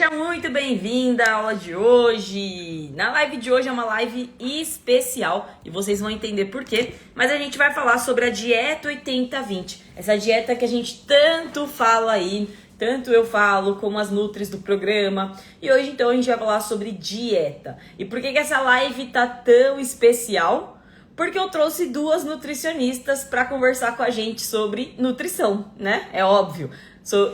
Seja muito bem-vinda à aula de hoje. Na live de hoje é uma live especial e vocês vão entender por quê, mas a gente vai falar sobre a dieta 80-20. Essa dieta que a gente tanto fala aí, tanto eu falo como as nutris do programa. E hoje então a gente vai falar sobre dieta. E por que essa live tá tão especial? Porque eu trouxe duas nutricionistas para conversar com a gente sobre nutrição, né? É óbvio.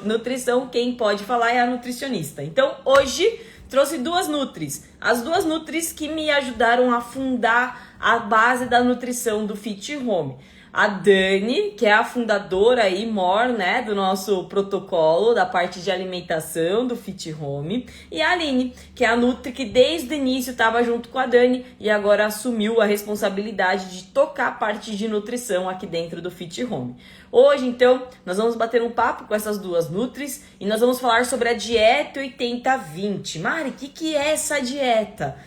Nutrição, quem pode falar é a nutricionista. Então, hoje, trouxe duas nutris. As duas nutris que me ajudaram a fundar a base da nutrição do Fit Home. A Dani, que é a fundadora aí, né, do nosso protocolo, da parte de alimentação do Fit Home. E a Aline, que é a Nutri que desde o início estava junto com a Dani e agora assumiu a responsabilidade de tocar a parte de nutrição aqui dentro do Fit Home. Hoje, então, nós vamos bater um papo com essas duas Nutris e nós vamos falar sobre a dieta 80-20. Mari, o que é essa dieta?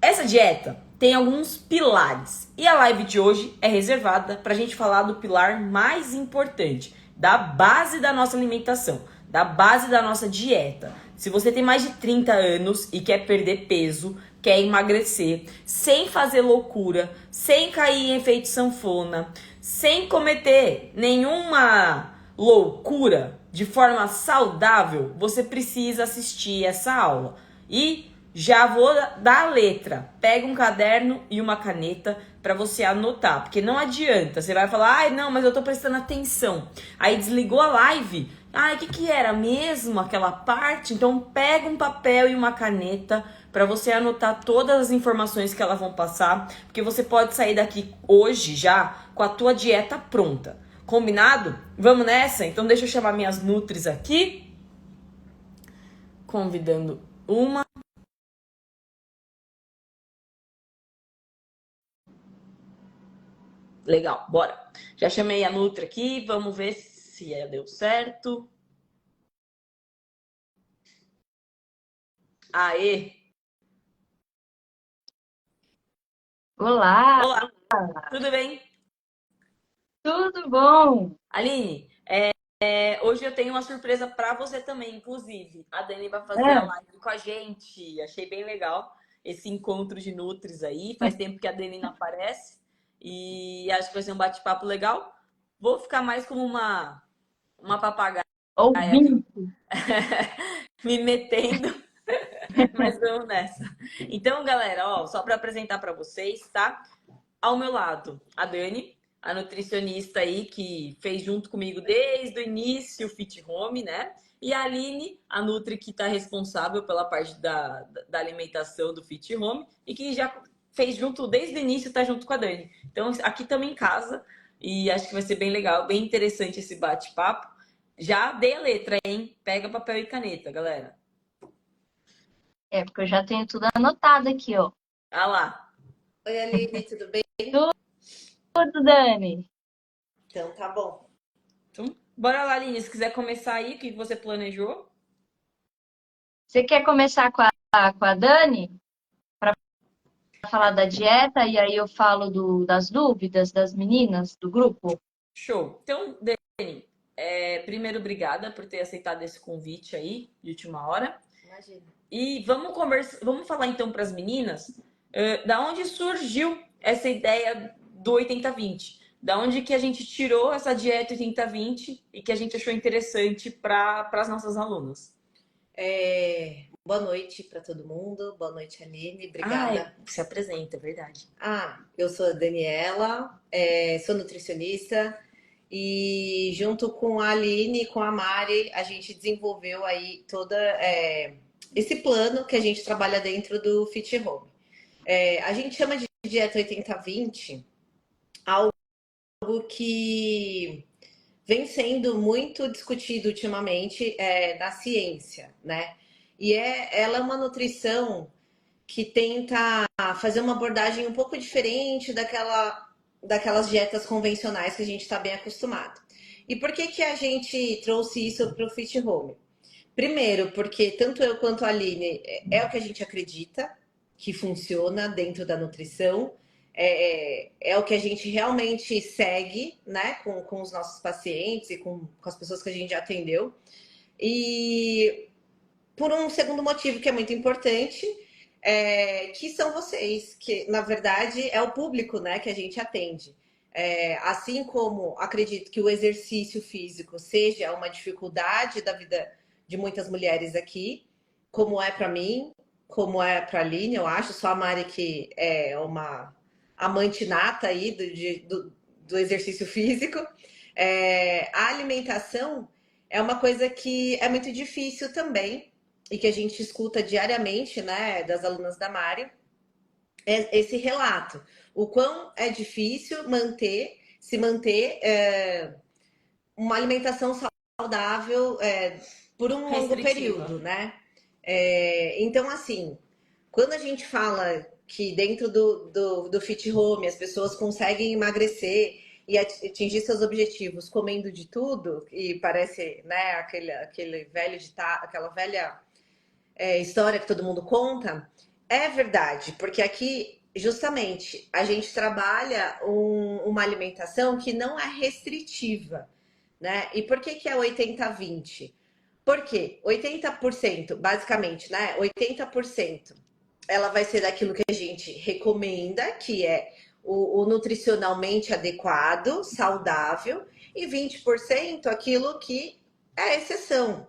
Essa dieta tem alguns pilares e a live de hoje é reservada para a gente falar do pilar mais importante, da base da nossa alimentação, da base da nossa dieta. Se você tem mais de 30 anos e quer perder peso, quer emagrecer, sem fazer loucura, sem cair em efeito sanfona, sem cometer nenhuma loucura, de forma saudável, você precisa assistir essa aula. E já vou dar a letra. Pega um caderno e uma caneta para você anotar, porque não adianta. Você vai falar, ai, não, mas eu tô prestando atenção. Aí desligou a live. Ai, o que era mesmo aquela parte? Então pega um papel e uma caneta para você anotar todas as informações que elas vão passar, porque você pode sair daqui hoje já com a tua dieta pronta. Combinado? Vamos nessa? Então deixa eu chamar minhas nutris aqui. Convidando uma. Legal, bora. Já chamei a Nutri aqui, vamos ver se deu certo. Aê! Olá, Olá, tudo bem? tudo bom? Aline, hoje eu tenho uma surpresa para você também, inclusive. A Dani vai fazer a É, live com a gente. Achei bem legal esse encontro de Nutris aí. Faz tempo que a Dani não aparece e acho que vai ser um bate-papo legal. Vou ficar mais como uma papagaia, viu? ouvinte. Me metendo. Mas vamos nessa. Então, galera, ó, só para apresentar para vocês, tá? Ao meu lado, a Dani, a nutricionista aí que fez junto comigo desde o início o Fit Home, né? E a Aline, a Nutri que está responsável pela parte da alimentação do Fit Home e que já fez junto desde o início, tá junto com a Dani. Então, aqui estamos em casa e acho que vai ser bem legal, bem interessante esse bate-papo. Já dei a letra, hein? Pega papel e caneta, galera. É, porque eu já tenho tudo anotado aqui, ó. Ah lá. Oi, Aline, tudo bem? Tudo, Dani. Então, tá bom. Então, bora lá, Aline. Se quiser começar aí, o que você planejou? Você quer começar com a Dani para falar da dieta e aí eu falo das dúvidas das meninas do grupo? Show. Então, Dani, primeiro, obrigada por ter aceitado esse convite aí, de última hora. Imagina. E vamos conversar, vamos falar então para as meninas, da onde surgiu essa ideia do 80-20? Da onde que a gente tirou essa dieta 80-20 e que a gente achou interessante para as nossas alunas? Boa noite para todo mundo. Boa noite, Aline. Ai, Obrigada. se apresenta, é verdade. Eu sou a Daniela, sou nutricionista e junto com a Aline e com a Mari, a gente desenvolveu aí todo esse plano que a gente trabalha dentro do Fit Home. A gente chama de dieta 80-20 algo que vem sendo muito discutido ultimamente na ciência, né? E ela é uma nutrição que tenta fazer uma abordagem um pouco diferente daquelas dietas convencionais que a gente está bem acostumado. E por que a gente trouxe isso para o Fit Home? Primeiro, porque tanto eu quanto a Aline é o que a gente acredita que funciona dentro da nutrição, é o que a gente realmente segue, né, com os nossos pacientes e com as pessoas que a gente já atendeu. E por um segundo motivo que é muito importante, que são vocês, que na verdade é o público, né, que a gente atende. Assim como acredito que o exercício físico seja uma dificuldade da vida de muitas mulheres aqui, como é para mim, como é para a Aline, eu acho, só a Mari que é uma amante nata aí do exercício físico. A alimentação é uma coisa que é muito difícil também, e que a gente escuta diariamente, né, das alunas da Mari, esse relato. O quão é difícil se manter uma alimentação saudável por um longo Restritiva. período, né? Então, assim, quando a gente fala que dentro do Fit Home as pessoas conseguem emagrecer e atingir seus objetivos comendo de tudo, e parece, né, aquele velho aquela velha história que todo mundo conta, é verdade, porque aqui justamente a gente trabalha uma alimentação que não é restritiva, né? E por que é 80-20? Porque 80%, basicamente, né? 80% ela vai ser daquilo que a gente recomenda, que é o nutricionalmente adequado, saudável, e 20% aquilo que é exceção,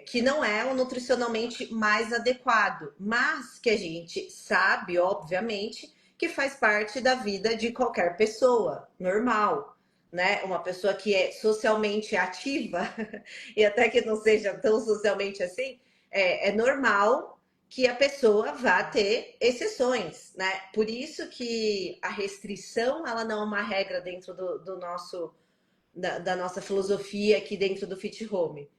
que não é o nutricionalmente mais adequado, mas que a gente sabe, obviamente, que faz parte da vida de qualquer pessoa normal, né? Uma pessoa que é socialmente ativa e até que não seja tão socialmente assim, é normal que a pessoa vá ter exceções, né? Por isso que a restrição ela não é uma regra dentro do nosso da nossa filosofia aqui dentro do Fit Home,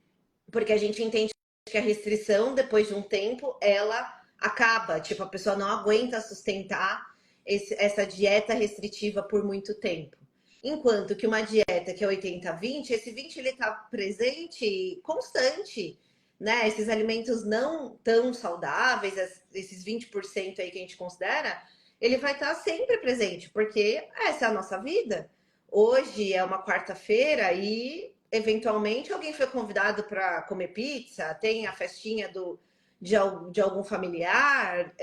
porque a gente entende que a restrição depois de um tempo ela acaba, tipo a pessoa não aguenta sustentar essa dieta restritiva por muito tempo. Enquanto que uma dieta que é 80-20, esse 20 ele está presente constante, né? Esses alimentos não tão saudáveis, esses 20% aí que a gente considera, ele vai estar sempre presente, porque essa é a nossa vida. Hoje é uma quarta-feira e eventualmente alguém foi convidado para comer pizza, tem a festinha de algum familiar,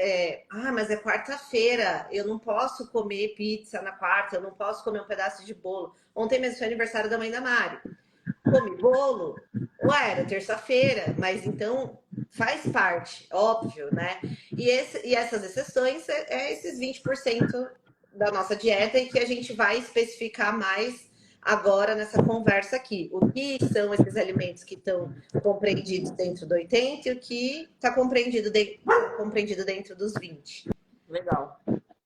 mas é quarta-feira, eu não posso comer pizza na quarta, eu não posso comer um pedaço de bolo. Ontem mesmo foi aniversário da mãe da Mari. Come bolo? Ué, era terça-feira, mas então faz parte, óbvio, né? E essas exceções esses 20% da nossa dieta e que a gente vai especificar mais agora nessa conversa aqui. O que são esses alimentos que estão compreendidos dentro do 80 e o que está compreendido dentro dos 20. Legal.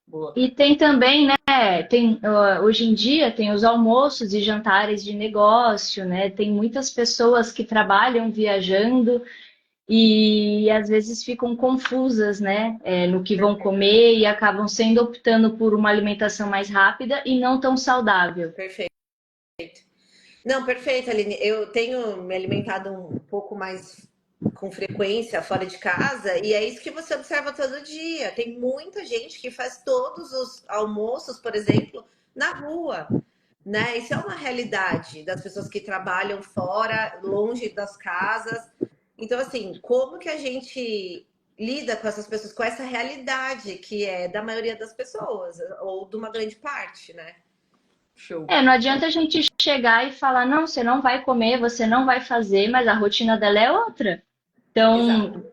Boa. E tem também, né, hoje em dia tem os almoços e jantares de negócio, né? Tem muitas pessoas que trabalham viajando e às vezes ficam confusas, né, no que vão comer e acabam optando por uma alimentação mais rápida e não tão saudável. Perfeito. Não, perfeito, Aline. Eu tenho me alimentado um pouco mais com frequência fora de casa e é isso que você observa todo dia. Tem muita gente que faz todos os almoços, por exemplo, na rua, né? Isso é uma realidade das pessoas que trabalham fora, longe das casas. Então, assim, como que a gente lida com essas pessoas, com essa realidade que é da maioria das pessoas, ou de uma grande parte, né? Show. Não adianta a gente chegar e falar, não, você não vai comer, você não vai fazer, mas a rotina dela é outra. Então, Exato.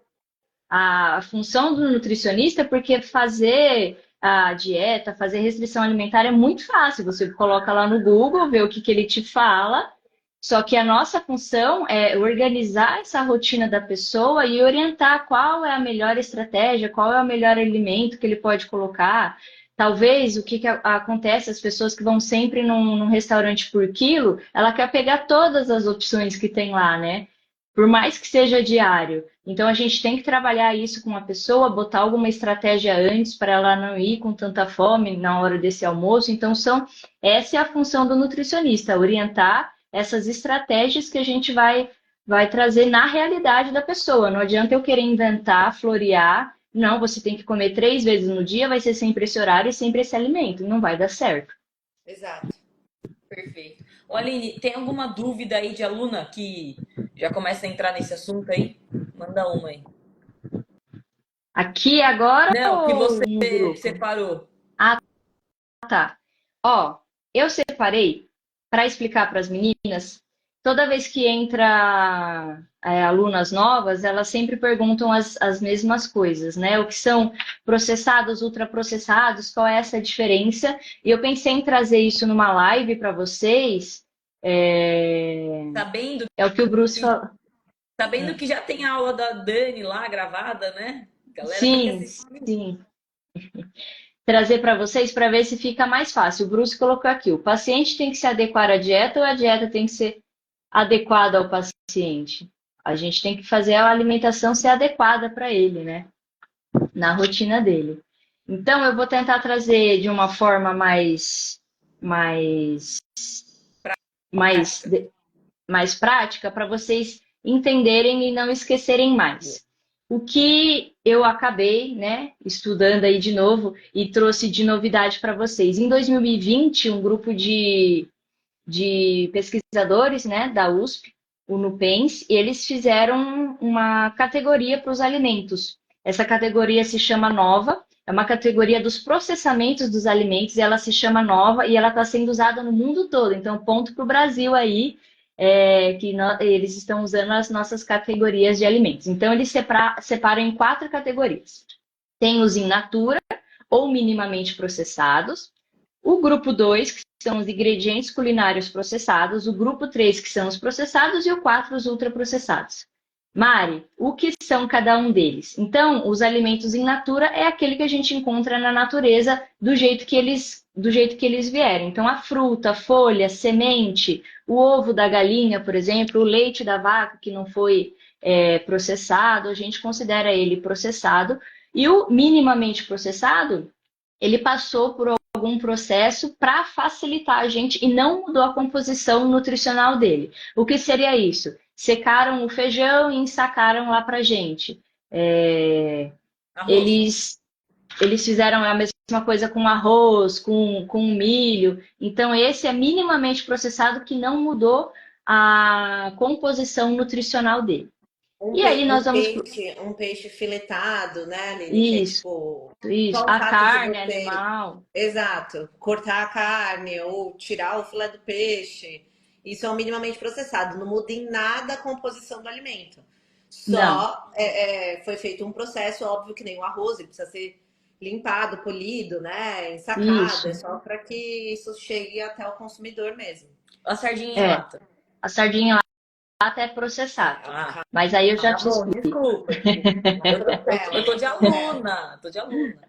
a função do nutricionista, porque fazer a dieta, fazer restrição alimentar é muito fácil. Você coloca lá no Google, vê o que ele te fala. Só que a nossa função é organizar essa rotina da pessoa e orientar qual é a melhor estratégia, qual é o melhor alimento que ele pode colocar. Talvez o que acontece, as pessoas que vão sempre num restaurante por quilo, ela quer pegar todas as opções que tem lá, né? Por mais que seja diário. Então a gente tem que trabalhar isso com a pessoa, botar alguma estratégia antes para ela não ir com tanta fome na hora desse almoço. Então essa é a função do nutricionista, orientar essas estratégias que a gente vai trazer na realidade da pessoa. Não adianta eu querer inventar, florear. Não, você tem que comer 3 vezes no dia, vai ser sempre esse horário e sempre esse alimento. Não vai dar certo. Exato. Perfeito. Ô, Aline, tem alguma dúvida aí de aluna que já começa a entrar nesse assunto aí? Manda uma aí. Aqui agora Não, que você ou no grupo? separou. Ah, tá. Ó, eu separei para explicar para as meninas. Toda vez que entra alunas novas, elas sempre perguntam as mesmas coisas, né? O que são processados, ultraprocessados, qual é essa diferença? E eu pensei em trazer isso numa live para vocês. Sabendo É o que o Bruce que, falou. sabendo que já tem a aula da Dani lá gravada, né? A galera tem que Sim, assistir. sim. Trazer para vocês para ver se fica mais fácil. O Bruce colocou aqui: o paciente tem que se adequar à dieta ou a dieta tem que ser adequada ao paciente? A gente tem que fazer a alimentação ser adequada para ele, né? Na rotina dele. Então, eu vou tentar trazer de uma forma mais, mais, Prática. mais prática para vocês entenderem e não esquecerem mais. O que eu acabei, né, estudando aí de novo e trouxe de novidade para vocês. Em 2020, um grupo de pesquisadores, né, da USP, o NUPENS, eles fizeram uma categoria para os alimentos. Essa categoria se chama Nova, é uma categoria dos processamentos dos alimentos, e ela se chama Nova e ela está sendo usada no mundo todo. Então, ponto para o Brasil aí, eles estão usando as nossas categorias de alimentos. Então, eles separam em 4 categorias. Tem os in natura, ou minimamente processados. O grupo 2 que são os ingredientes culinários processados. O grupo 3 que são os processados. E o 4 os ultraprocessados. Mari, o que são cada um deles? Então, os alimentos in natura é aquele que a gente encontra na natureza do jeito que eles vierem. Então, a fruta, a folha, semente, o ovo da galinha, por exemplo, o leite da vaca que não foi processado, a gente considera ele processado. E o minimamente processado, ele passou por algum processo para facilitar a gente e não mudou a composição nutricional dele. O que seria isso? Secaram o feijão e ensacaram lá para gente. Arroz. Eles fizeram a mesma coisa com arroz, com milho. Então, esse é minimamente processado que não mudou a composição nutricional dele. E aí nós vamos... Um peixe filetado, né, Aline? Que é Isso, tipo, isso. só o A fato de carne você, animal. exato, cortar a carne ou tirar o filé do peixe. Isso é um minimamente processado, não muda em nada a composição do alimento. Não. Só foi feito um processo, óbvio que nem o arroz, ele precisa ser limpado, polido, né? Ensacado, é Isso. só para que isso chegue até o consumidor mesmo. A sardinha em É. lata. A sardinha lata é processada. Ah, Mas aí eu já tá te bom, explico. desculpa. Eu tô de aluna, tô de aluna.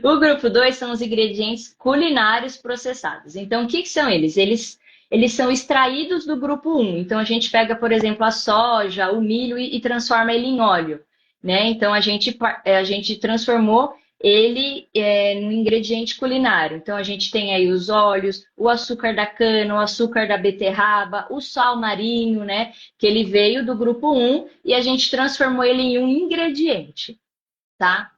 O grupo 2 são os ingredientes culinários processados. Então, o que são eles? Eles são extraídos do grupo 1. Então, a gente pega, por exemplo, a soja, o milho e transforma ele em óleo. Né? Então, a gente transformou ele no ingrediente culinário. Então, a gente tem aí os óleos, o açúcar da cana, o açúcar da beterraba, o sal marinho, né? Que ele veio do grupo 1 e a gente transformou ele em um ingrediente, tá?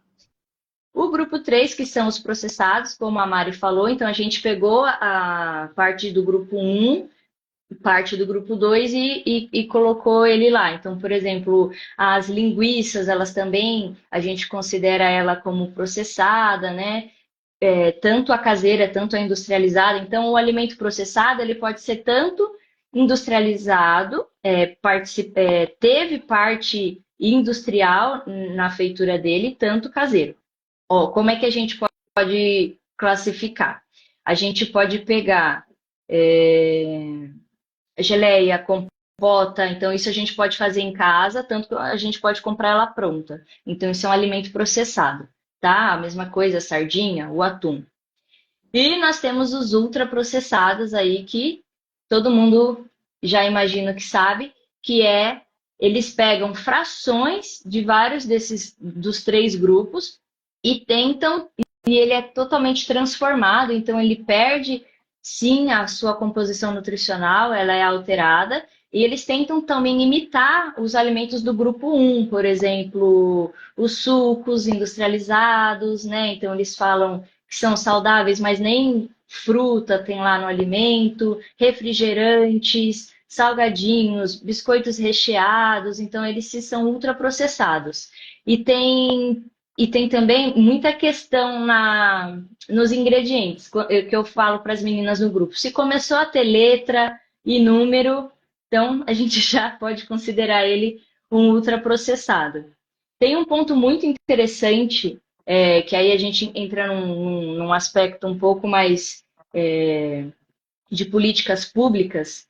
O grupo 3 que são os processados, como a Mari falou, então a gente pegou a parte do grupo 1, parte do grupo 2 e colocou ele lá. Então, por exemplo, as linguiças, elas também, a gente considera ela como processada, né? Tanto a caseira, tanto a industrializada. Então, o alimento processado, ele pode ser tanto industrializado, teve parte industrial na feitura dele, tanto caseiro. Ó, como é que a gente pode classificar? A gente pode pegar geleia, compota, então isso a gente pode fazer em casa, tanto que a gente pode comprar ela pronta. Então isso é um alimento processado, tá? A mesma coisa, a sardinha, o atum. E nós temos os ultraprocessados aí que todo mundo já imagina que sabe, que eles pegam frações de vários dos 3 grupos e tentam, e ele é totalmente transformado, então ele perde sim a sua composição nutricional, ela é alterada, e eles tentam também imitar os alimentos do grupo 1, por exemplo, os sucos industrializados, né? Então eles falam que são saudáveis, mas nem fruta tem lá no alimento, refrigerantes, salgadinhos, biscoitos recheados, então eles se são ultraprocessados. E tem, e tem também muita questão nos ingredientes, que eu falo para as meninas no grupo. Se começou a ter letra e número, então a gente já pode considerar ele um ultraprocessado. Tem um ponto muito interessante, que aí a gente entra num aspecto um pouco mais de políticas públicas.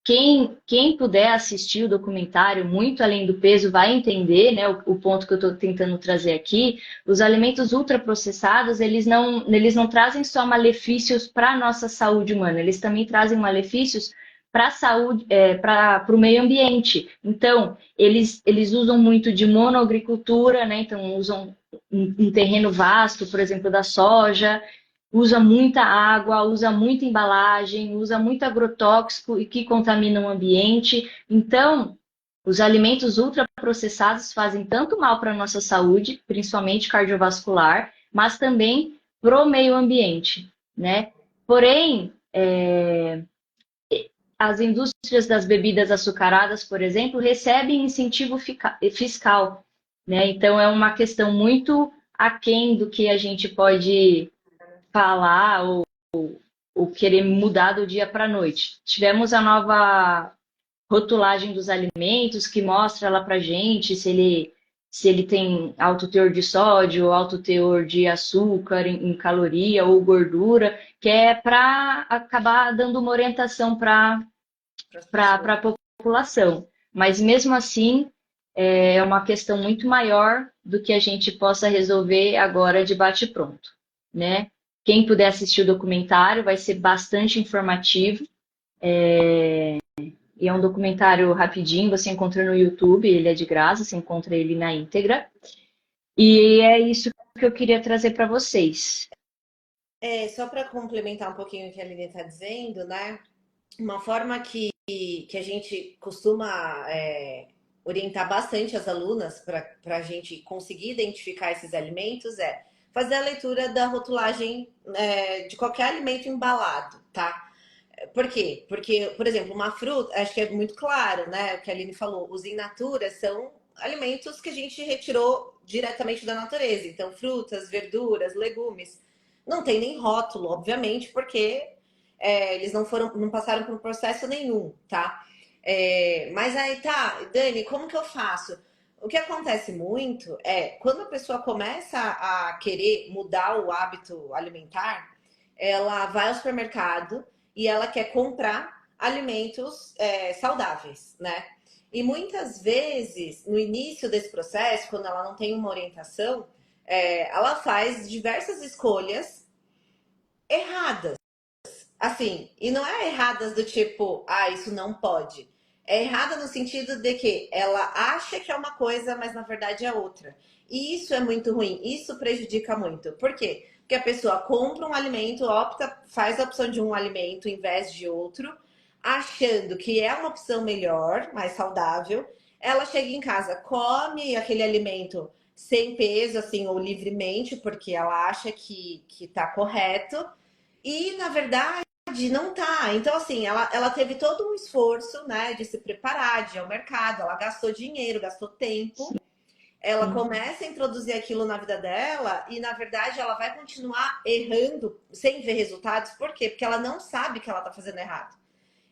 Quem puder assistir o documentário Muito Além do Peso vai entender, né, o ponto que eu estou tentando trazer aqui. Os alimentos ultraprocessados, eles não trazem só malefícios para a nossa saúde humana, eles também trazem malefícios para a saúde, para o meio ambiente. Então, eles usam muito de monoagricultura, né? Então, usam um terreno vasto, por exemplo, da soja, usa muita água, usa muita embalagem, usa muito agrotóxico e que contamina o ambiente. Então, os alimentos ultraprocessados fazem tanto mal para a nossa saúde, principalmente cardiovascular, mas também para o meio ambiente, né? Porém, as indústrias das bebidas açucaradas, por exemplo, recebem incentivo fiscal, né? Então, é uma questão muito aquém do que a gente pode falar ou querer mudar do dia para a noite. Tivemos a nova rotulagem dos alimentos que mostra lá para gente se ele tem alto teor de sódio, alto teor de açúcar em caloria ou gordura, que é para acabar dando uma orientação para a população. Mas mesmo assim, é uma questão muito maior do que a gente possa resolver agora de bate-pronto, né? Quem puder assistir o documentário vai ser bastante informativo. E é um documentário rapidinho, você encontra no YouTube, ele é de graça, você encontra ele na íntegra. E é isso que eu queria trazer para vocês. Só para complementar um pouquinho o que a Aline está dizendo, né? Uma forma que a gente costuma orientar bastante as alunas para a gente conseguir identificar esses alimentos é fazer a leitura da rotulagem de qualquer alimento embalado, tá? Por quê? Porque, por exemplo, uma fruta, acho que é muito claro, né? O que a Aline falou, os in natura são alimentos que a gente retirou diretamente da natureza. Então, frutas, verduras, legumes. Não tem nem rótulo, obviamente, porque eles não passaram por processo nenhum, tá? Mas aí tá, Dani, como que eu faço? O que acontece muito é quando a pessoa começa a querer mudar o hábito alimentar, ela vai ao supermercado e ela quer comprar alimentos saudáveis, né? E muitas vezes, no início desse processo, quando ela não tem uma orientação, ela faz diversas escolhas erradas. Assim, e não é erradas do tipo, isso não pode. É errada no sentido de que ela acha que é uma coisa, mas na verdade é outra. E isso é muito ruim, isso prejudica muito. Por quê? Porque a pessoa compra um alimento, faz a opção de um alimento em vez de outro, achando que é uma opção melhor, mais saudável. Ela chega em casa, come aquele alimento sem peso, assim, ou livremente, porque ela acha que tá correto. E, na verdade, não tá. Então, assim, ela teve todo um esforço, né, de se preparar, de ir ao mercado, ela gastou dinheiro, gastou tempo. Ela começa a introduzir aquilo na vida dela e, na verdade, ela vai continuar errando sem ver resultados. Por quê? Porque ela não sabe que ela tá fazendo errado.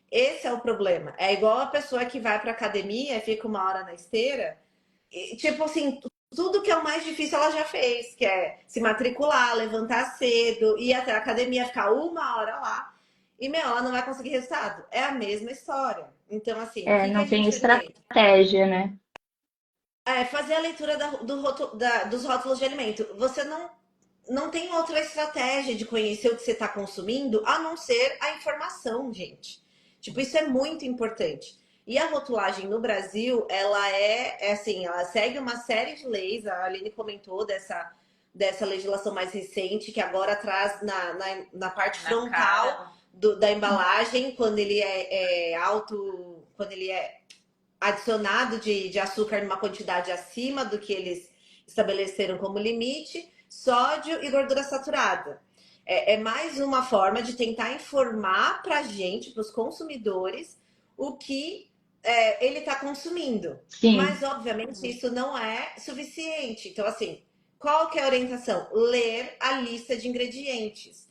Esse é o problema. É igual a pessoa que vai pra academia, fica uma hora na esteira, e, tipo assim, tudo que é o mais difícil ela já fez, que é se matricular, levantar cedo, ir até a academia, ficar uma hora lá. E, ela não vai conseguir resultado. É a mesma história. Então, assim, o que a Não tem gente orienta? estratégia, né? Fazer a leitura dos rótulos de alimento. Você não tem outra estratégia de conhecer o que você está consumindo a não ser a informação, gente. Tipo, isso é muito importante. E a rotulagem no Brasil, ela assim, ela segue uma série de leis. A Aline comentou dessa legislação mais recente, que agora traz na parte frontal da embalagem, quando ele é alto, quando ele é adicionado de açúcar numa quantidade acima do que eles estabeleceram como limite. sódio e gordura saturada. É mais uma forma de tentar informar para a gente, para os consumidores, o que ele está consumindo. Sim, Mas, obviamente, isso não é suficiente. Então, assim, qual que é a orientação? Ler a lista de ingredientes.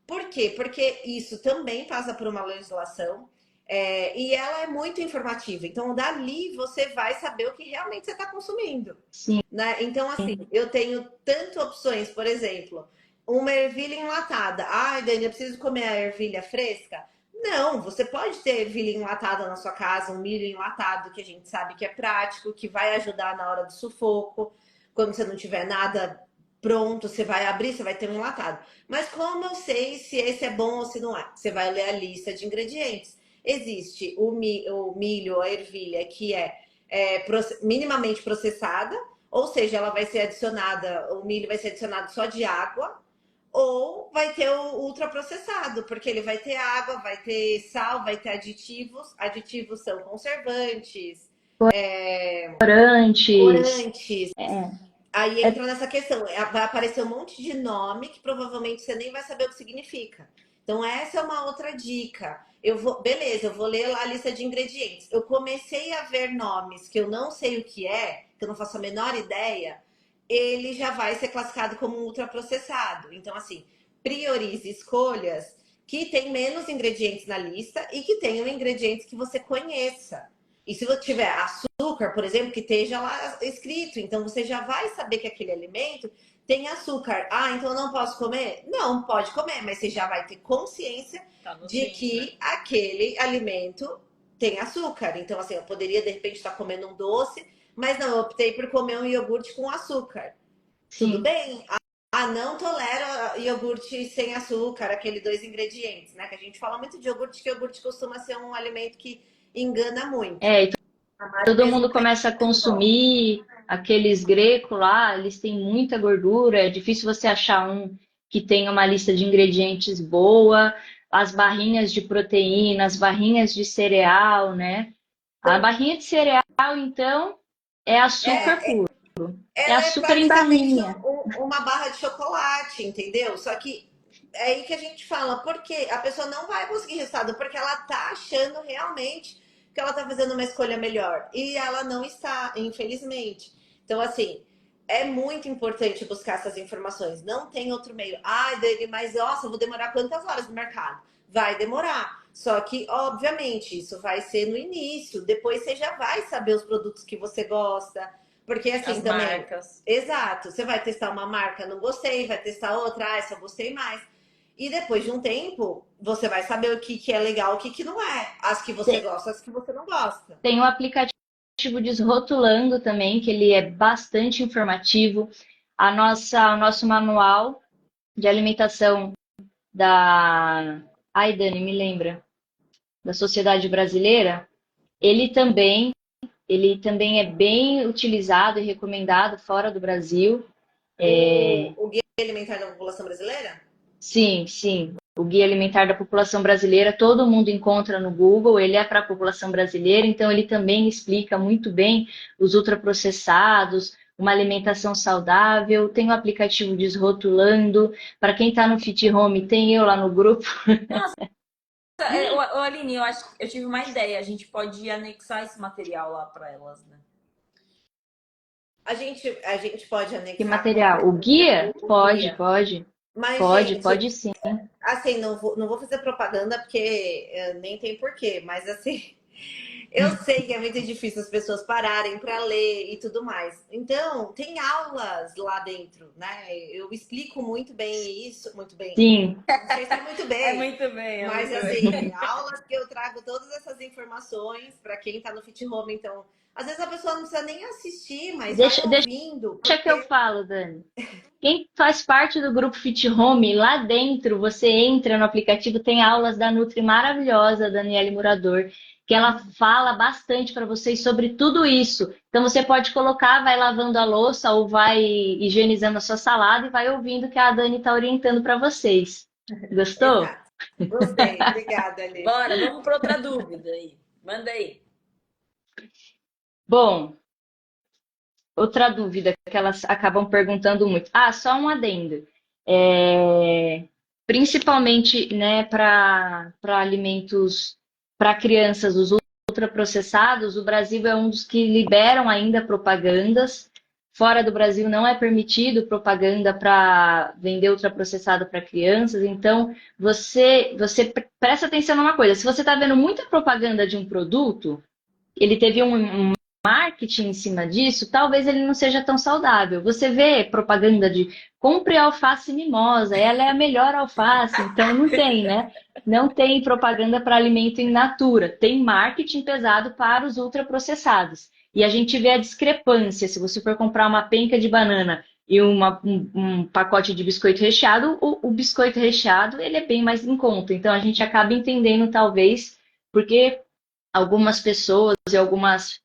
Por quê? Porque isso também passa por uma legislação e ela é muito informativa. Então, dali você vai saber o que realmente você está consumindo. sim. Né? Então, assim, eu tenho tantas opções, por exemplo, uma ervilha enlatada. Ai, Dani, eu preciso comer a ervilha fresca? Não, você pode ter ervilha enlatada na sua casa, um milho enlatado, que a gente sabe que é prático, que vai ajudar na hora do sufoco. Quando você não tiver nada pronto, você vai abrir, você vai ter um enlatado. Mas como eu sei se esse é bom ou se não é? Você vai ler a lista de ingredientes. Existe o milho, a ervilha, que minimamente processada, ou seja, ela vai ser adicionada, o milho vai ser adicionado só de água, ou vai ter o ultraprocessado, porque ele vai ter água, vai ter sal, vai ter aditivos. Aditivos são conservantes, Corantes. corantes. É, Aí é, entra nessa questão, vai aparecer um monte de nome que provavelmente você nem vai saber o que significa. Então, essa é uma outra dica. Beleza, eu vou ler lá a lista de ingredientes. Eu comecei a ver nomes que eu não sei o que que eu não faço a menor ideia, ele já vai ser classificado como um ultraprocessado. Então, assim, priorize escolhas que tem menos ingredientes na lista e que tenham ingredientes que você conheça. E se você tiver açúcar, por exemplo, que esteja lá escrito, então você já vai saber que aquele alimento tem açúcar. Ah, então eu não posso comer? Não, pode comer, mas você já vai ter consciência de que aquele alimento tem açúcar. Então, assim, eu poderia de repente estar comendo um doce, mas não, eu optei por comer um iogurte com açúcar. Tudo sim. bem? Ah, não tolero iogurte sem açúcar, aquele dois ingredientes, né? Que a gente fala muito de iogurte, que iogurte costuma ser um alimento que engana muito. E Mas todo mesmo mundo para começa a quem não gosta. consumir aqueles greco lá, eles têm muita gordura, é difícil você achar um que tenha uma lista de ingredientes boa, as barrinhas de proteína, as barrinhas de cereal, né? A barrinha de cereal, então, é açúcar É, puro, é ela é açúcar em praticamente barrinha. uma barra de chocolate, entendeu? Só que é aí que a gente fala, porque a pessoa não vai conseguir resultado, porque ela tá achando realmente que ela tá fazendo uma escolha melhor. E ela não está, infelizmente. Então, assim, é muito importante buscar essas informações. Não tem outro meio. Ai, Dani, mas nossa, eu vou demorar quantas horas no mercado? Vai demorar. Só que, obviamente, isso vai ser no início. Depois você já vai saber os produtos que você gosta. Porque assim As também, marcas. exato, você vai testar uma marca, não gostei, vai testar outra, ah, só gostei mais. E depois de um tempo, você vai saber o que é legal, o que não é. As que você Tem, gosta, as que você não gosta. tem o aplicativo Desrotulando também, que ele é bastante informativo. O nosso manual de alimentação da. Ai, Dani, me lembra? Da Sociedade Brasileira, ele também, ele também é bem utilizado e recomendado fora do Brasil. O Guia Alimentar da População Brasileira? Sim, sim. O Guia Alimentar da População Brasileira, todo mundo encontra no Google, ele é para a população brasileira, então ele também explica muito bem os ultraprocessados, uma alimentação saudável. Tem o aplicativo Desrotulando. Para quem está no Fit Home, tem eu lá no grupo. Aline, eu acho que eu tive uma ideia. A gente pode anexar esse material lá para elas, né? A gente pode Que anexar com material? O guia? o Pode, guia. pode. Mas, Pode, gente, pode sim. assim, não vou fazer propaganda porque nem tem porquê, mas assim, eu sei que é muito difícil as pessoas pararem para ler e tudo mais. Então, tem aulas lá dentro, né? Eu explico muito bem isso, muito bem. Sim, Não sei se é muito É bem, muito bem, é mas muito assim, bem. aulas que eu trago todas essas informações para quem está no Fit Home. Então, às vezes a pessoa não precisa nem assistir, mas vai deixa ouvindo, que eu porque falo, Dani. Quem faz parte do grupo Fit Home, lá dentro, você entra no aplicativo, tem aulas da Nutri maravilhosa, Daniele Murador, que ela fala bastante para vocês sobre tudo isso. Então você pode colocar, vai lavando a louça ou vai higienizando a sua salada e vai ouvindo que a Dani está orientando para vocês. Gostou? exato. Gostei, obrigada, Ali. Bora, vamos para outra dúvida aí. Manda aí. Bom, outra dúvida que elas acabam perguntando muito. Ah, só um adendo. É, principalmente, né, para alimentos para crianças, os ultraprocessados, o Brasil é um dos que liberam ainda propagandas. Fora do Brasil não é permitido propaganda para vender ultraprocessado para crianças. Então, você presta atenção numa coisa. Se você está vendo muita propaganda de um produto, ele teve um marketing em cima disso, talvez ele não seja tão saudável. Você vê propaganda de compre alface mimosa, ela é a melhor alface, então não tem, né? Não tem propaganda para alimento in natura, tem marketing pesado para os ultraprocessados. E a gente vê a discrepância. Se você for comprar uma penca de banana e um pacote de biscoito recheado, o biscoito recheado ele é bem mais em conta. Então a gente acaba entendendo, talvez, porque algumas pessoas e algumas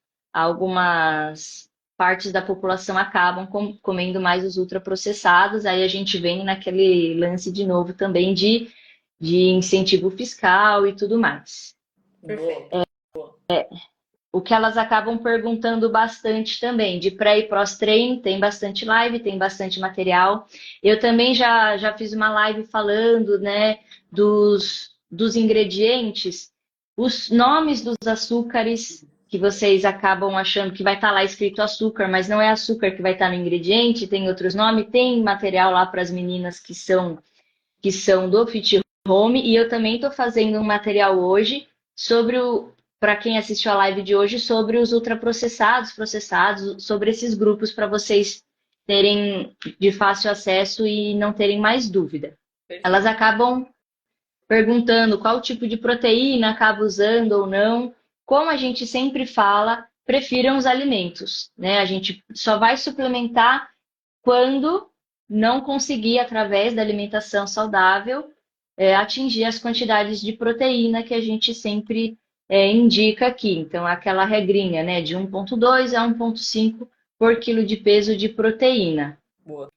partes da população acabam comendo mais os ultraprocessados, aí a gente vem naquele lance de novo também de incentivo fiscal e tudo mais. Perfeito. O que elas acabam perguntando bastante também, de pré e pós-treino, tem bastante live, tem bastante material. Eu também já fiz uma live falando, né, dos ingredientes, os nomes dos açúcares, que vocês acabam achando que vai estar lá escrito açúcar, mas não é açúcar que vai estar no ingrediente, tem outros nomes, tem material lá para as meninas que são do Fit Home, e eu também estou fazendo um material hoje sobre para quem assistiu a live de hoje, sobre os ultraprocessados, processados, sobre esses grupos para vocês terem de fácil acesso e não terem mais dúvida. Elas acabam perguntando qual tipo de proteína acaba usando ou não. Como a gente sempre fala, prefiram os alimentos, né? A gente só vai suplementar quando não conseguir, através da alimentação saudável, atingir as quantidades de proteína que a gente sempre indica aqui. Então, aquela regrinha, né, de 1,2 a 1,5 por quilo de peso de proteína. Boa.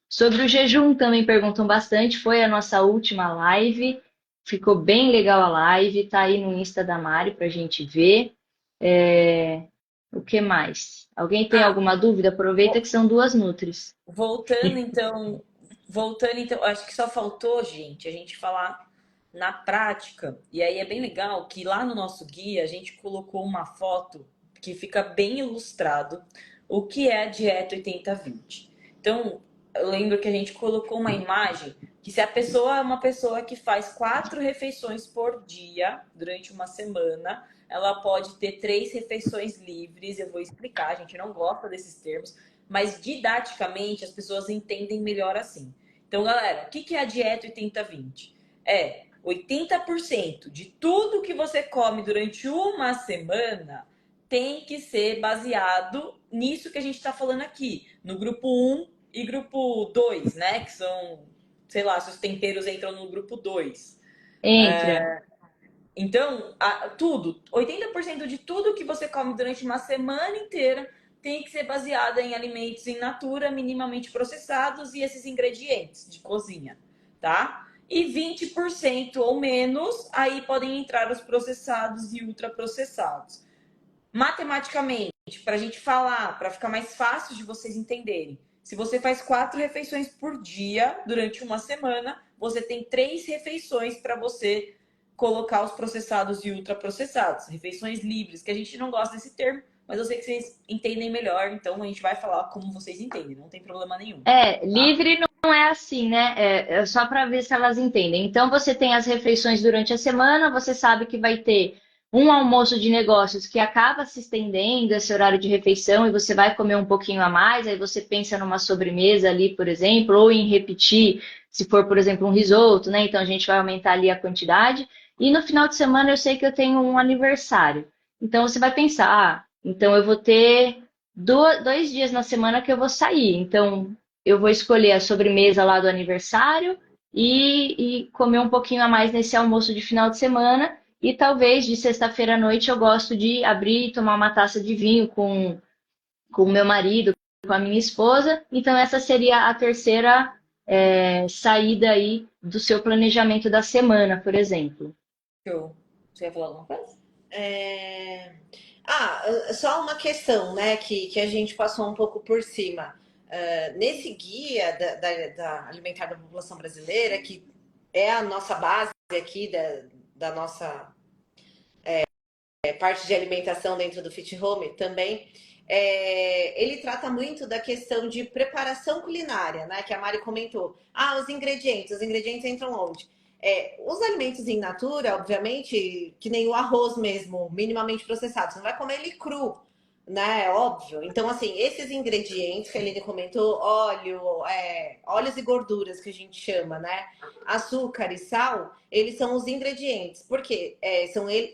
Sobre o jejum também perguntam bastante, foi a nossa última live, ficou bem legal a live, tá aí no Insta da Mari pra gente ver. O que mais? Alguém tem alguma dúvida? Aproveita que são duas nutris. Voltando então, acho que só faltou, gente, a gente falar na prática. E aí é bem legal que lá no nosso guia a gente colocou uma foto que fica bem ilustrado o que é a dieta 80-20. Então, eu lembro que a gente colocou uma imagem que se a pessoa é uma pessoa que faz 4 refeições por dia durante uma semana, ela pode ter 3 refeições livres. Eu vou explicar, a gente não gosta desses termos, mas didaticamente as pessoas entendem melhor assim. Então, galera, o que é a dieta 80-20? É 80% de tudo que você come durante uma semana tem que ser baseado nisso que a gente está falando aqui, no grupo 1 e grupo 2, né? Que são, sei lá, se os temperos entram no grupo 2. Entra. Então, 80% de tudo que você come durante uma semana inteira tem que ser baseado em alimentos in natura, minimamente processados e esses ingredientes de cozinha, tá? E 20% ou menos, aí podem entrar os processados e ultraprocessados. Matematicamente, para a gente falar, para ficar mais fácil de vocês entenderem, se você faz 4 refeições por dia durante uma semana, você tem 3 refeições para você colocar os processados e ultraprocessados. Refeições livres, que a gente não gosta desse termo, mas eu sei que vocês entendem melhor, então a gente vai falar como vocês entendem, não tem problema nenhum. Livre não é assim, né? É só para ver se elas entendem. Então, você tem as refeições durante a semana, você sabe que vai ter um almoço de negócios que acaba se estendendo esse horário de refeição e você vai comer um pouquinho a mais, aí você pensa numa sobremesa ali, por exemplo, ou em repetir, se for, por exemplo, um risoto, né? Então, a gente vai aumentar ali a quantidade. E no final de semana eu sei que eu tenho um aniversário. Então, você vai pensar, então eu vou ter 2 dias na semana que eu vou sair. Então, eu vou escolher a sobremesa lá do aniversário e comer um pouquinho a mais nesse almoço de final de semana. E talvez de sexta-feira à noite eu gosto de abrir e tomar uma taça de vinho com o meu marido, com a minha esposa. Então, essa seria a terceira saída aí do seu planejamento da semana, por exemplo. Show. Você ia falar alguma coisa? Só uma questão, né, que a gente passou um pouco por cima. Nesse guia da alimentar da população brasileira, que é a nossa base aqui da nossa parte de alimentação dentro do Fit Home também, ele trata muito da questão de preparação culinária, né? Que a Mari comentou. Os ingredientes entram onde? Os alimentos in natura, obviamente, que nem o arroz mesmo, minimamente processado, você não vai comer ele cru, né? Óbvio. Então, assim, esses ingredientes que a Aline comentou, óleos e gorduras que a gente chama, né? Açúcar e sal, eles são os ingredientes, porque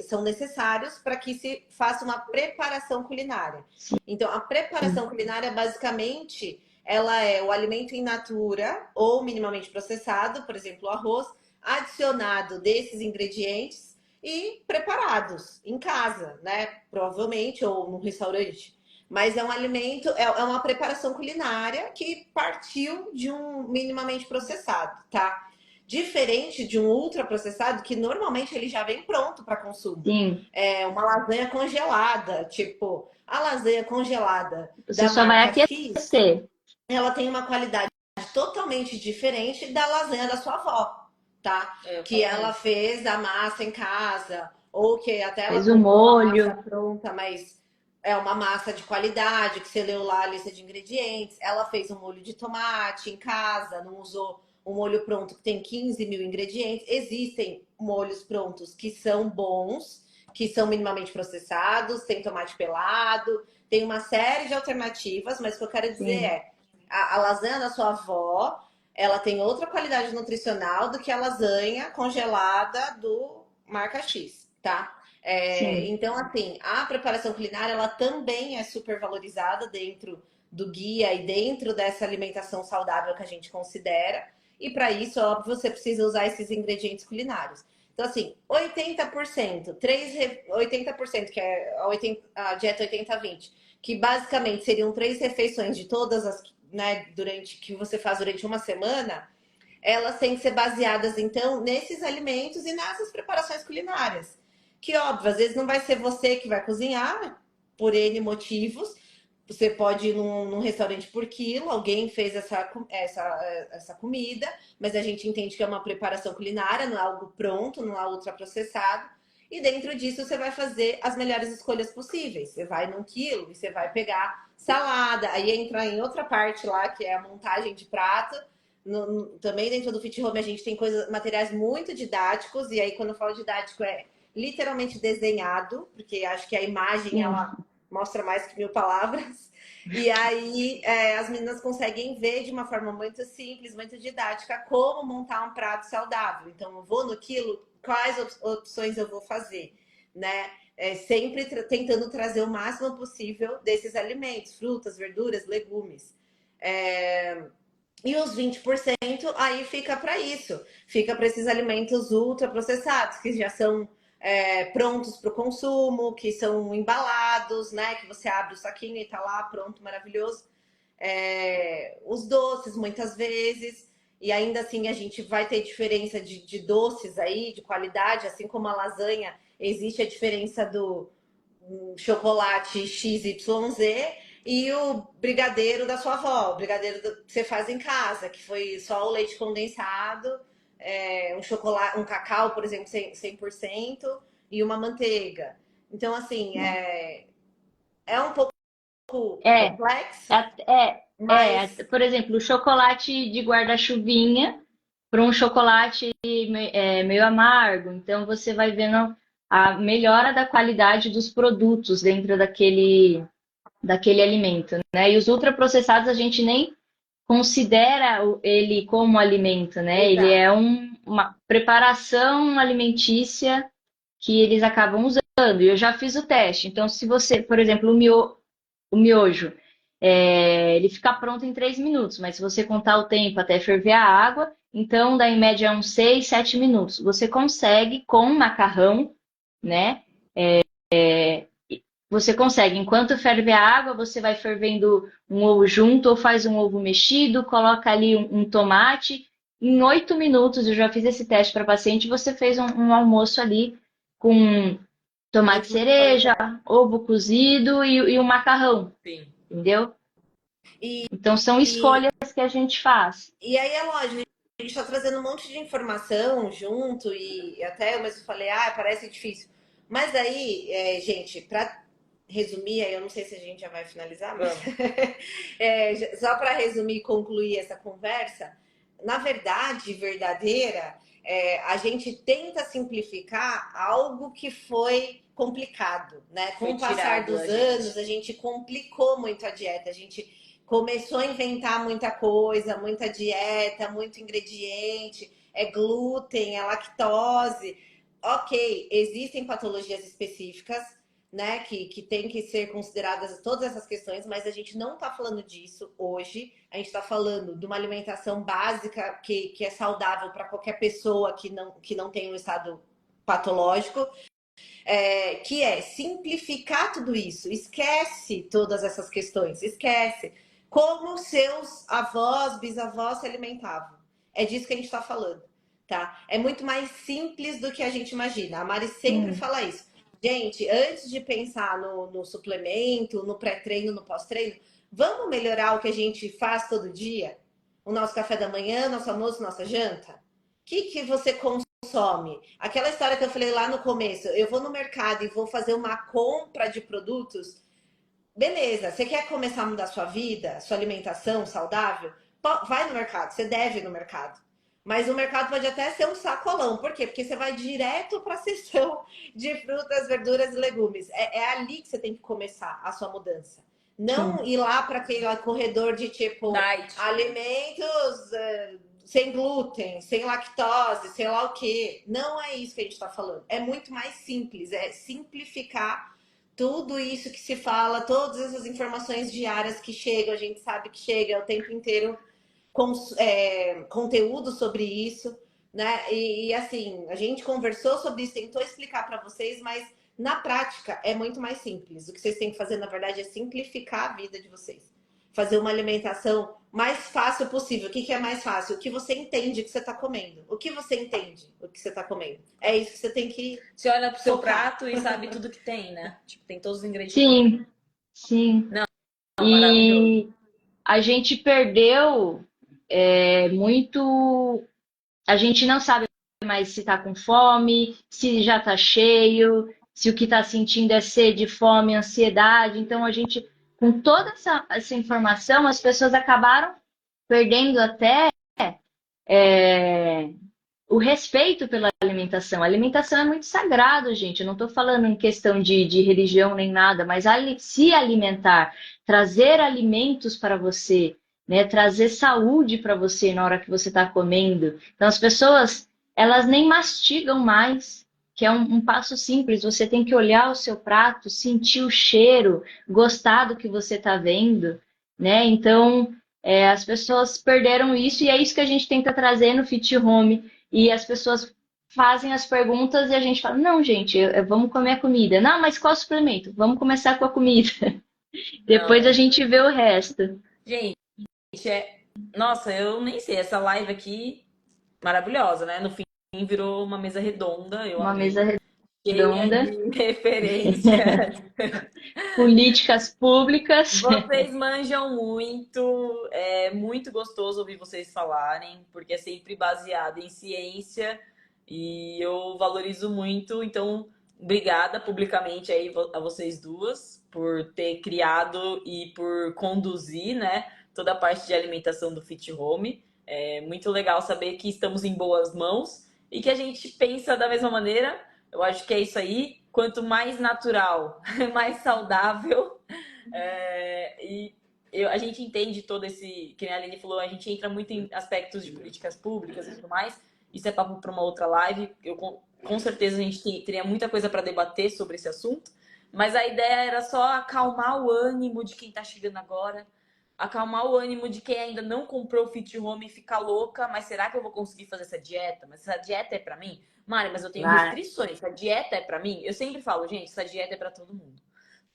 são necessários para que se faça uma preparação culinária. Então, a preparação culinária, basicamente, ela é o alimento in natura ou minimamente processado, por exemplo, o arroz, adicionado desses ingredientes e preparados em casa, né? Provavelmente, ou no restaurante. Mas é um alimento, é uma preparação culinária que partiu de um minimamente processado, tá? Diferente de um ultraprocessado, que normalmente ele já vem pronto para consumo. Sim. É uma lasanha congelada, tipo, a lasanha congelada Você da só vai marca X, aquecer. ela tem uma qualidade totalmente diferente da lasanha da sua avó, tá? Que ela fez a massa em casa, ou que até ela Fez o comprou a massa molho. pronta, mas é uma massa de qualidade, que você leu lá a lista de ingredientes. Ela fez um molho de tomate em casa, não usou um molho pronto que tem 15 mil ingredientes. Existem molhos prontos que são bons, que são minimamente processados, tem tomate pelado, tem uma série de alternativas, mas o que eu quero dizer Sim. a lasanha da sua avó, ela tem outra qualidade nutricional do que a lasanha congelada do marca X, tá? Sim. Então, assim, a preparação culinária, ela também é super valorizada dentro do guia e dentro dessa alimentação saudável que a gente considera. E para isso, óbvio, você precisa usar esses ingredientes culinários. Então, assim, 80%, 80%, que é a dieta 80-20, que basicamente seriam 3 refeições de todas as, né, que você faz durante uma semana, elas têm que ser baseadas, então, nesses alimentos e nessas preparações culinárias. Que, óbvio, às vezes não vai ser você que vai cozinhar, por N motivos. Você pode ir num restaurante por quilo, alguém fez essa comida, mas a gente entende que é uma preparação culinária, não é algo pronto, não é ultraprocessado. E dentro disso você vai fazer as melhores escolhas possíveis. Você vai num quilo e você vai pegar salada, aí entra em outra parte lá, que é a montagem de prato. Também dentro do Fit Home a gente tem materiais muito didáticos, e aí quando eu falo didático é literalmente desenhado, porque acho que a imagem Sim. ela mostra mais que 1000 palavras. E aí as meninas conseguem ver de uma forma muito simples, muito didática, como montar um prato saudável. Então, eu vou no quilo, quais opções eu vou fazer, né? Sempre tentando trazer o máximo possível desses alimentos, frutas, verduras, legumes. E os 20% aí fica para isso, fica para esses alimentos ultraprocessados, que já são prontos para o consumo, que são embalados, né? Que você abre o saquinho e tá lá pronto, maravilhoso. Os doces, muitas vezes, e ainda assim a gente vai ter diferença de doces aí, de qualidade, assim como a lasanha, existe a diferença do chocolate XYZ e o brigadeiro da sua avó, o brigadeiro que você faz em casa, que foi só o leite condensado, um chocolate, um cacau, por exemplo, 100% e uma manteiga. Então, assim, é um pouco É, complexo, mas por exemplo, o chocolate de guarda-chuvinha para um chocolate meio amargo. Então você vai vendo a melhora da qualidade dos produtos dentro daquele alimento, né? E os ultraprocessados a gente nem considera ele como alimento, né? Ele exato. é uma preparação alimentícia que eles acabam usando. E eu já fiz o teste. Então, se você, por exemplo, o miojo, ele fica pronto em 3 minutos, mas se você contar o tempo até ferver a água, então dá em média uns 6, 7 minutos. Você consegue com macarrão, né? Você consegue, enquanto ferve a água, você vai fervendo um ovo junto ou faz um ovo mexido, coloca ali um tomate. Em 8 minutos, eu já fiz esse teste para paciente, você fez um almoço ali com Tomate muito cereja, importante. ovo cozido e o macarrão, Sim. entendeu? E, Então são e, escolhas que a gente faz. e aí é lógico, a gente está trazendo um monte de informação junto, e até eu mesmo falei, parece difícil. Mas aí, gente, para resumir, aí eu não sei se a gente já vai finalizar, mas Vamos. só para resumir e concluir essa conversa, na verdade, verdadeira, a gente tenta simplificar algo que foi complicado, né? Com Foi o passar tirado dos a anos, gente. a gente complicou muito a dieta, a gente começou a inventar muita coisa, muita dieta, muito ingrediente, é glúten, é lactose. Ok, existem patologias específicas, né, que tem que ser consideradas todas essas questões, mas a gente não está falando disso hoje. A gente está falando de uma alimentação básica que é saudável para qualquer pessoa que não tem um estado patológico, que é simplificar tudo isso. Esquece todas essas questões, esquece. Como seus avós, bisavós se alimentavam. É disso que a gente está falando, tá? É muito mais simples do que a gente imagina. A Mari sempre Sim. fala isso. Gente, antes de pensar no suplemento, no pré-treino, no pós-treino, vamos melhorar o que a gente faz todo dia? O nosso café da manhã, nosso almoço, nossa janta? O que você consome? Aquela história que eu falei lá no começo, eu vou no mercado e vou fazer uma compra de produtos. Beleza, você quer começar a mudar sua vida, sua alimentação saudável? Vai no mercado, você deve ir no mercado. Mas o mercado pode até ser um sacolão. Por quê? Porque você vai direto para a seção de frutas, verduras e legumes. É ali que você tem que começar a sua mudança. Não Sim. ir lá para aquele corredor de tipo Diet. alimentos sem glúten, sem lactose, sei lá o quê. Não é isso que a gente está falando. É muito mais simples. É simplificar tudo isso que se fala, todas essas informações diárias que chegam, a gente sabe que chega o tempo inteiro conteúdo sobre isso, né? E assim, a gente conversou sobre isso, tentou explicar para vocês, mas na prática é muito mais simples. O que vocês têm que fazer, na verdade, é simplificar a vida de vocês. Fazer uma alimentação mais fácil possível. O que é mais fácil? O que você entende que você está comendo. O que você entende o que você está comendo. É isso que você tem que Você olha pro seu focar. prato e sabe tudo que tem, né? Tipo, tem todos os ingredientes. Sim, sim. Não, maravilhoso. E a gente perdeu muito. A gente não sabe mais se está com fome, se já está cheio, se o que está sentindo é sede, fome, ansiedade. Então, a gente, com toda essa informação, as pessoas acabaram perdendo até o respeito pela alimentação. A alimentação é muito sagrado, gente. Eu não estou falando em questão de religião nem nada, mas se alimentar, trazer alimentos para você, né? Trazer saúde para você na hora que você está comendo. Então, as pessoas, elas nem mastigam mais, que é um passo simples. Você tem que olhar o seu prato, sentir o cheiro, gostar do que você está vendo, né? Então, as pessoas perderam isso e é isso que a gente tenta trazer no Fit Home. E as pessoas fazem as perguntas e a gente fala, não, gente, vamos comer a comida. Não, mas qual suplemento? Vamos começar com a comida. Depois a Não. gente vê o resto. Gente, nossa, eu nem sei. Essa live aqui, maravilhosa, né? No fim virou uma mesa redonda, eu Uma mesa amei. Cheia redonda, de referências. políticas públicas. Vocês manjam muito, é muito gostoso ouvir vocês falarem, porque é sempre baseado em ciência e eu valorizo muito. Então, obrigada publicamente aí a vocês duas por ter criado e por conduzir, né, toda a parte de alimentação do Fit Home. É muito legal saber que estamos em boas mãos e que a gente pensa da mesma maneira. Eu acho que é isso aí. Quanto mais natural, mais saudável. A gente entende todo esse, que a Aline falou, a gente entra muito em aspectos de políticas públicas e tudo mais. Isso é papo para uma outra live. Com certeza a gente teria muita coisa para debater sobre esse assunto. Mas a ideia era só acalmar o ânimo de quem está chegando agora, acalmar o ânimo de quem ainda não comprou o Fit Home e ficar louca. Mas será que eu vou conseguir fazer essa dieta? Mas essa dieta é para mim? Mari, mas eu tenho restrições. Essa dieta é para mim? Eu sempre falo, gente, essa dieta é para todo mundo.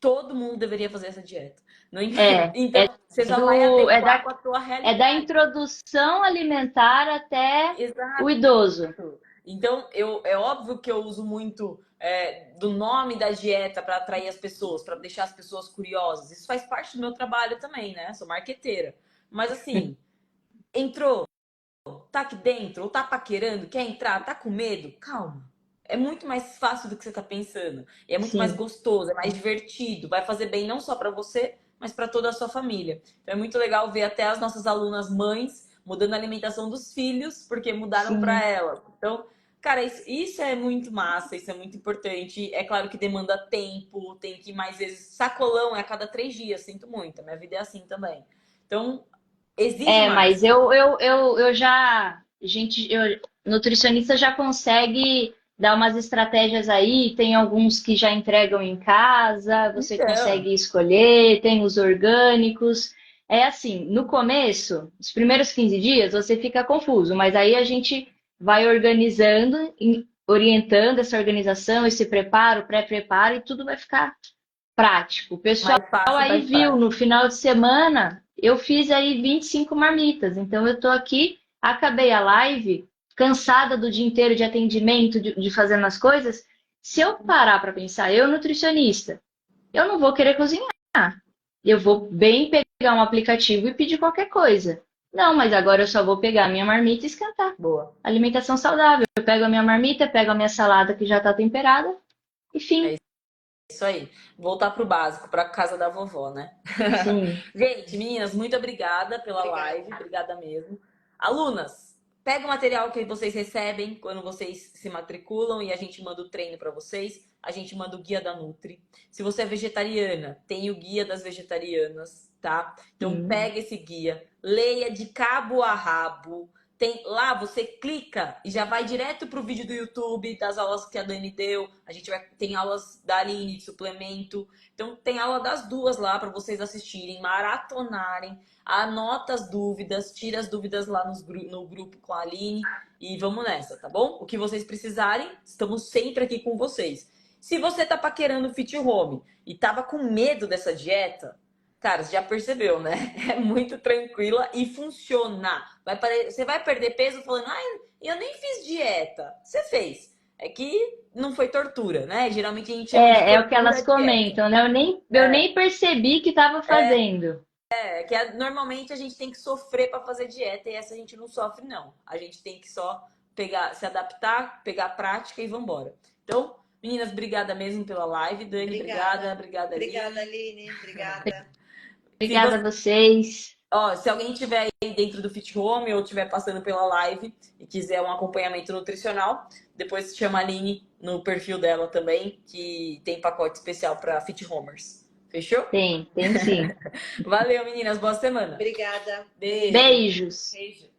Todo mundo deveria fazer essa dieta. Não Então, você só vai adequar com a tua É da realidade. introdução alimentar até o Exato. idoso. Então, é óbvio que eu uso muito do nome da dieta para atrair as pessoas, para deixar as pessoas curiosas. Isso faz parte do meu trabalho também, né? Sou marqueteira. Mas assim, entrou, tá aqui dentro, ou tá paquerando, quer entrar, tá com medo? Calma. É muito mais fácil do que você tá pensando. E é muito mais Sim. gostoso, é mais divertido. Vai fazer bem não só para você, mas para toda a sua família. Então é muito legal ver até as nossas alunas mães mudando a alimentação dos filhos, porque mudaram para Sim. elas. Então, cara, isso é muito massa, isso é muito importante. É claro que demanda tempo, tem que ir mais vezes. Sacolão é a cada 3 dias, sinto muito. A minha vida é assim também. Então, exige Mas mais. eu já, nutricionista já consegue dar umas estratégias aí, tem alguns que já entregam em casa, você Então, consegue escolher, tem os orgânicos. É assim, no começo, os primeiros 15 dias, você fica confuso, mas aí a gente vai organizando, orientando essa organização, esse preparo, pré-preparo, e tudo vai ficar prático. O pessoal mais fácil, aí mais viu prático. no final de semana, eu fiz aí 25 marmitas. Então eu tô aqui, acabei a live, cansada do dia inteiro de atendimento, de fazendo as coisas. Se eu parar para pensar, eu nutricionista, eu não vou querer cozinhar. Eu vou bem pegar um aplicativo e pedir qualquer coisa. Não, mas agora eu só vou pegar a minha marmita e esquentar. Boa. Alimentação saudável. Eu pego a minha marmita, pego a minha salada que já está temperada e É fim. isso aí. Voltar pro básico, pra casa da vovó, né? Sim, Gente, meninas, muito obrigada pela live. Obrigada. Obrigada mesmo. Alunas, pega o material que vocês recebem quando vocês se matriculam e a gente manda o treino para vocês. A gente manda o guia da Nutri. Se você é vegetariana, tem o guia das vegetarianas, tá? Então sim. pega esse guia, leia de cabo a rabo. Tem lá, você clica e já vai direto pro vídeo do YouTube das aulas que a Dani deu. Tem aulas da Aline de suplemento. Então tem aula das duas lá para vocês assistirem, maratonarem, anota as dúvidas, tira as dúvidas lá no grupo com a Aline e vamos nessa, tá bom? O que vocês precisarem, estamos sempre aqui com vocês. Se você tá paquerando fit home e tava com medo dessa dieta, cara, você já percebeu, né? É muito tranquila e funciona. Você vai perder peso falando, ai, eu nem fiz dieta. Você fez. É que não foi tortura, né? Geralmente a gente chama de É o que tortura elas a dieta. comentam, né? Eu nem percebi que estava fazendo. Normalmente a gente tem que sofrer para fazer dieta e essa a gente não sofre, não. A gente tem que só pegar, se adaptar, pegar a prática e vambora. Então, meninas, obrigada mesmo pela live. Dani, obrigada, Obrigada. obrigada, Obrigada, Aline. Aline. Obrigada. Se Obrigada a vocês. Se alguém tiver aí dentro do Fit Home ou estiver passando pela live e quiser um acompanhamento nutricional, depois chama a Aline no perfil dela também, que tem pacote especial para Fit Homers. Fechou? Tem sim. Valeu, meninas. Boa semana. Obrigada. Beijo. Beijos. Beijo.